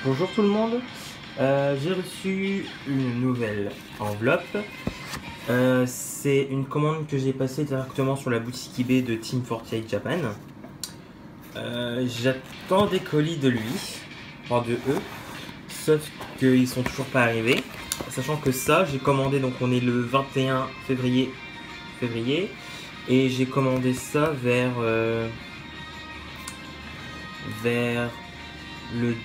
Bonjour tout le monde, j'ai reçu une nouvelle enveloppe. C'est une commande que j'ai passée directement sur la boutique eBay de Team 48 Japan. J'attends des colis de lui, enfin de eux, sauf qu'ils sont toujours pas arrivés. Sachant que ça, j'ai commandé, donc on est le 21 février, et j'ai commandé ça vers le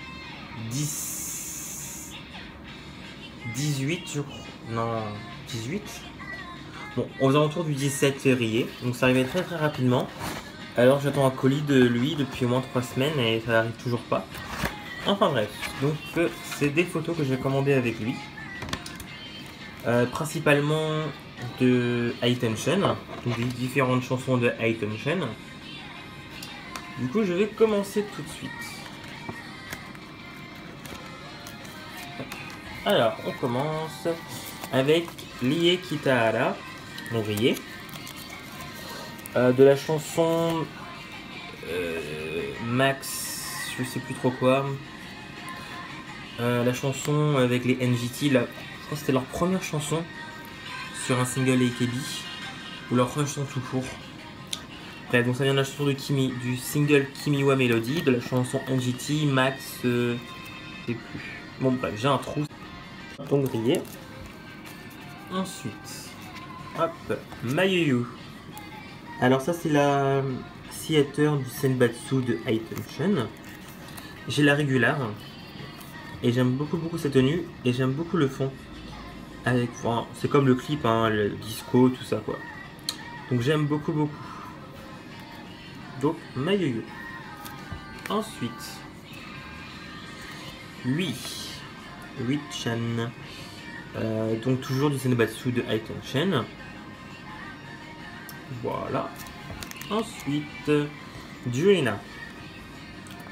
18, je crois. Non, 18. Bon, aux alentours du 17 février. Donc ça arrivait très très rapidement. Alors j'attends un colis de lui depuis au moins 3 semaines et ça n'arrive toujours pas. Enfin bref, donc c'est des photos que j'ai commandées avec lui. Principalement de High Tension, donc des différentes chansons de High Tension. Du coup je vais commencer tout de suite. Alors on commence avec Rie Kitahara, l'ouvrier, de la chanson Max, je sais plus trop quoi, la chanson avec les NGT, là, je crois que c'était leur première chanson sur un single AKB, ou leur première chanson tout court. Bref, donc ça vient de la chanson de Kimi, du single Kimiwa Melody, de la chanson NGT, Max, je sais plus. Bon bref, j'ai un trou, donc grillé. Ensuite, hop, Mayuyu. Alors ça c'est la theater du Senbatsu de High Tension. J'ai la régulière et j'aime beaucoup cette tenue et j'aime beaucoup le fond. Avec, enfin, c'est comme le clip, hein, le disco, tout ça quoi. Donc j'aime beaucoup. Donc Mayuyu. Ensuite, lui Chan. Donc toujours du Senbatsu de High Tension. Voilà. Ensuite, Jurina.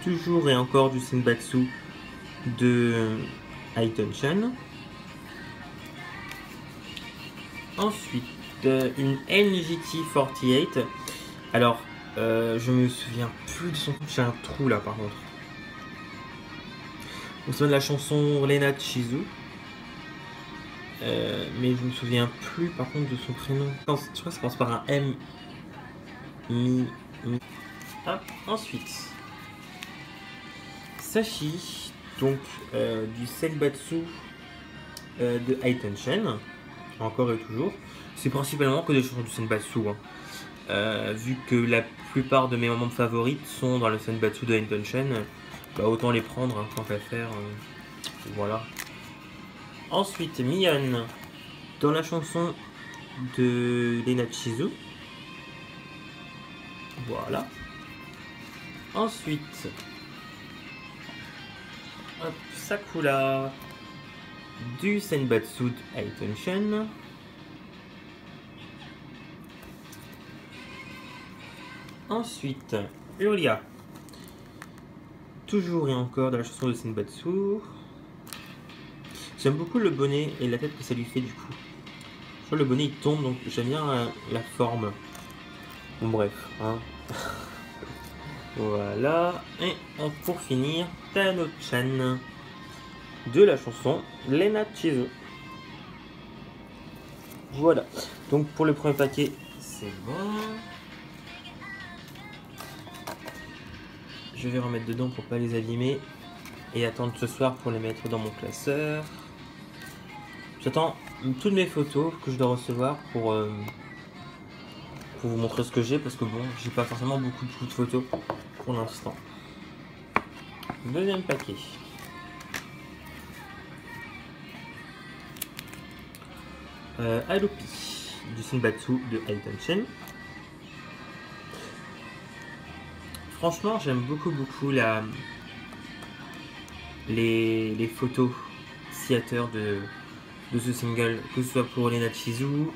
Toujours et encore du Senbatsu de High Tension. Ensuite, une NGT 48. Alors, je me souviens plus de son nom. J'ai un trou là par contre. On se souvient de la chanson Lena Chizu. Mais je me souviens plus par contre de son prénom. Je crois que ça commence par un M. Hop, ensuite, Sashi, donc du Senbatsu de High Tension, encore et toujours. C'est principalement que des chansons du Senbatsu, hein. Vu que la plupart de mes moments favorites sont dans le Senbatsu de High Tension, bah autant les prendre, hein, tant qu'à faire. Voilà. Ensuite, Mion, dans la chanson de Lena Chizu. Voilà. Ensuite, hop, Sakura du Senbatsu de High Tension. Ensuite, Uria, toujours et encore dans la chanson de Senbatsu. J'aime beaucoup le bonnet et la tête que ça lui fait du coup. Je crois que le bonnet il tombe, donc j'aime bien la forme. Bon bref, hein. Voilà. Et pour finir, Tano-chan de la chanson Lena Chizu. Voilà. Donc pour le premier paquet, c'est bon. Je vais remettre dedans pour pas les abîmer et attendre ce soir pour les mettre dans mon classeur. J'attends toutes mes photos que je dois recevoir pour vous montrer ce que j'ai, parce que bon, j'ai pas forcément beaucoup de photos pour l'instant. Deuxième paquet. Alopi du Senbatsu de High Tension. Franchement, j'aime beaucoup les photos theater de ce single, que ce soit pour Lena Chizu,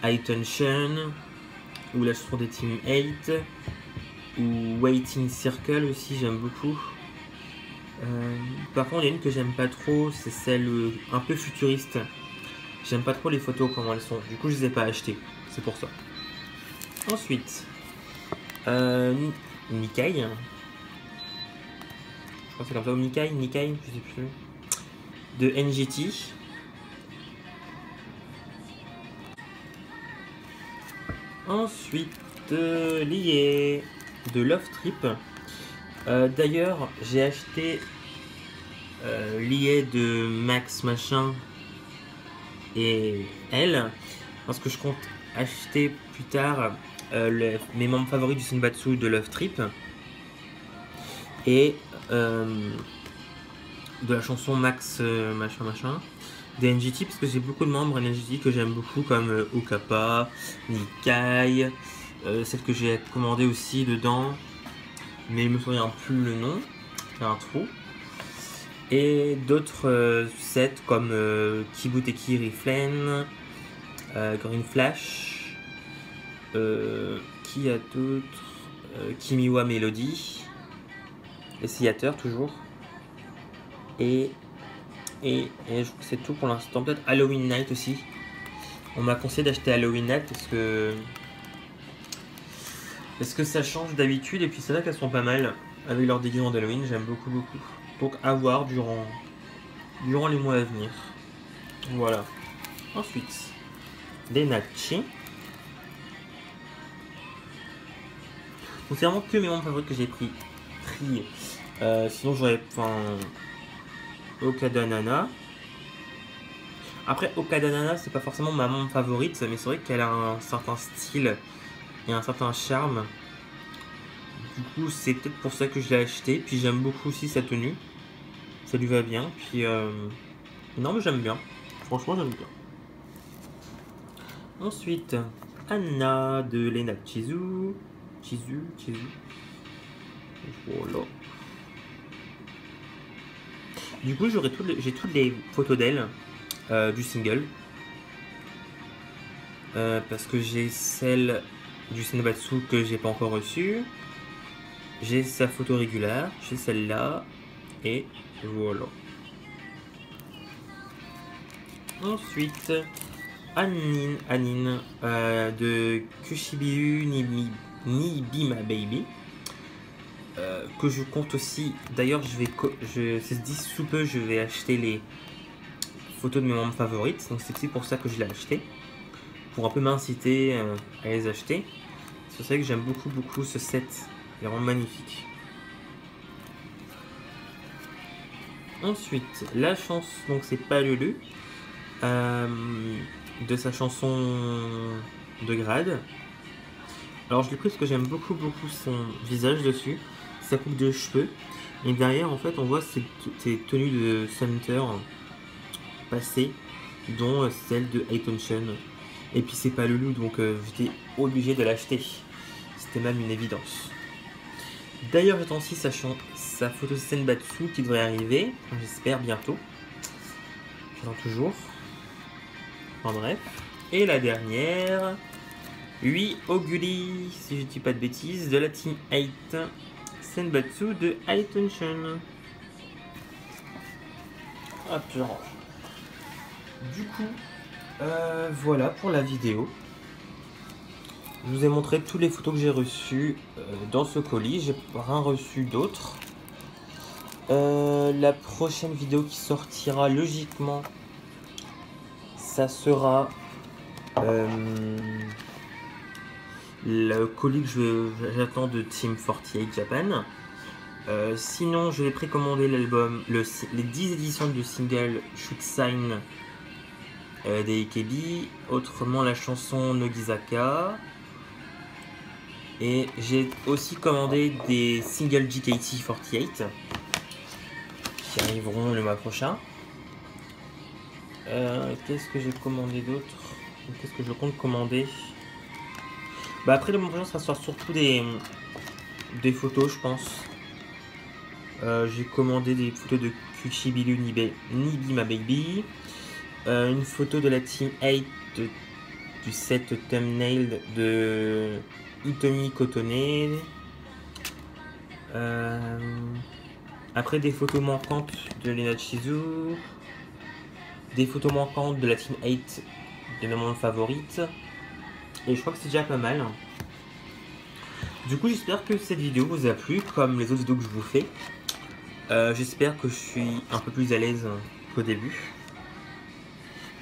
High Tension, ou la chanson des Team 8, ou Waiting Circle aussi, j'aime beaucoup. Par contre, il y a une que j'aime pas trop, c'est celle un peu futuriste. J'aime pas trop les photos comment elles sont, du coup je les ai pas achetées, c'est pour ça. Ensuite, Nikai. je crois que c'est comme ça, ou Nikai, je sais plus, de NGT. Ensuite, lié de Love Trip. D'ailleurs, j'ai acheté lié de Max machin et elle, parce que je compte acheter plus tard mes membres favoris du Senbatsu de Love Trip et de la chanson Max machin des NGT, parce que j'ai beaucoup de membres NGT que j'aime beaucoup, comme Okapa, Nikai, celle que j'ai commandée aussi dedans, mais je me souviens plus le nom, c'est un trou. Et d'autres sets comme Kibuteki Riflen, Green Flash, qui a d'autres, Kimiwa Melody, les Theater toujours, et je crois que c'est tout pour l'instant. Peut-être Halloween Night aussi. On m'a conseillé d'acheter Halloween Night parce que ça change d'habitude, et puis c'est vrai qu'elles sont pas mal avec leur déguisement d'Halloween, j'aime beaucoup. Donc à voir durant les mois à venir. Voilà. Ensuite, des Nachi. Donc c'est vraiment que mes membres favoris que j'ai pris. Sinon j'aurais... Okada Nana. Après, Okada Nana, c'est pas forcément ma membre favorite, mais c'est vrai qu'elle a un certain style et un certain charme. Du coup, c'est peut-être pour ça que je l'ai acheté. Puis j'aime beaucoup aussi sa tenue. Ça lui va bien. Puis, non, mais j'aime bien. Franchement, j'aime bien. Ensuite, Anna de Lena Chizu. Voilà. Du coup, j'ai toutes les photos d'elle du single. Parce que j'ai celle du Senbatsu que j'ai pas encore reçue. J'ai sa photo régulière, j'ai celle-là. Et voilà. Ensuite, Anine de Kushibiu ni Bima Baby. Que je compte aussi. D'ailleurs, c'est dit sous peu, je vais acheter les photos de mes membres favorites. Donc c'est aussi pour ça que je l'ai acheté. Pour un peu m'inciter à les acheter. C'est vrai que j'aime beaucoup ce set. Il est vraiment magnifique. Ensuite, la chanson, donc c'est Palulu, de sa chanson de grade. Alors je l'ai pris parce que j'aime beaucoup son visage dessus, sa coupe de cheveux. Et derrière, en fait, on voit ses tenues de center passées, dont celle de Aiton-Shun. Et puis c'est Palulu, donc j'étais obligé de l'acheter. C'était même une évidence. D'ailleurs, j'attends aussi sa photo Senbatsu qui devrait arriver, j'espère bientôt. J'attends toujours. Enfin bref. Et la dernière, 8 Oguri, si je dis pas de bêtises, de la Team 8 Senbatsu de Aiton-Shun. Hop, je range. Du coup, voilà pour la vidéo. Je vous ai montré toutes les photos que j'ai reçues dans ce colis. J'ai rien reçu d'autres. La prochaine vidéo qui sortira logiquement, ça sera le colis que j'attends de Team 48 Japan. Sinon, je vais précommander l'album, les 10 éditions du single Shoot Sign des Ikebi. Autrement, la chanson Nogizaka. Et j'ai aussi commandé des singles JKT48 qui arriveront le mois prochain. Qu'est-ce que j'ai commandé d'autre? Qu'est-ce que je compte commander? Bah après le mois prochain, ça sera surtout des photos, je pense. J'ai commandé des photos de Kushibiru ni Bima Baby. Une photo de la Team 8 du set thumbnail de Hitomi Kotone. Après des photos manquantes de Lena Chizu. Des photos manquantes de la Team 8 de mes membres favorites. Et je crois que c'est déjà pas mal. Du coup, j'espère que cette vidéo vous a plu, comme les autres vidéos que je vous fais. J'espère que je suis un peu plus à l'aise qu'au début.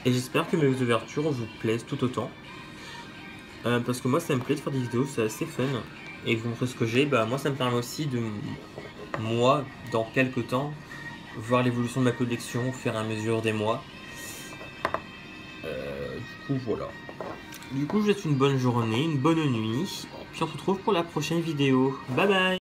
Et j'espère que mes ouvertures vous plaisent tout autant. Parce que moi ça me plaît de faire des vidéos, c'est assez fun. Et vous montrer ce que j'ai, bah moi ça me permet aussi de, moi, dans quelques temps, voir l'évolution de ma collection au fur et à mesure des mois. Du coup voilà. Du coup je vous souhaite une bonne journée, une bonne nuit. Puis on se retrouve pour la prochaine vidéo. Bye bye.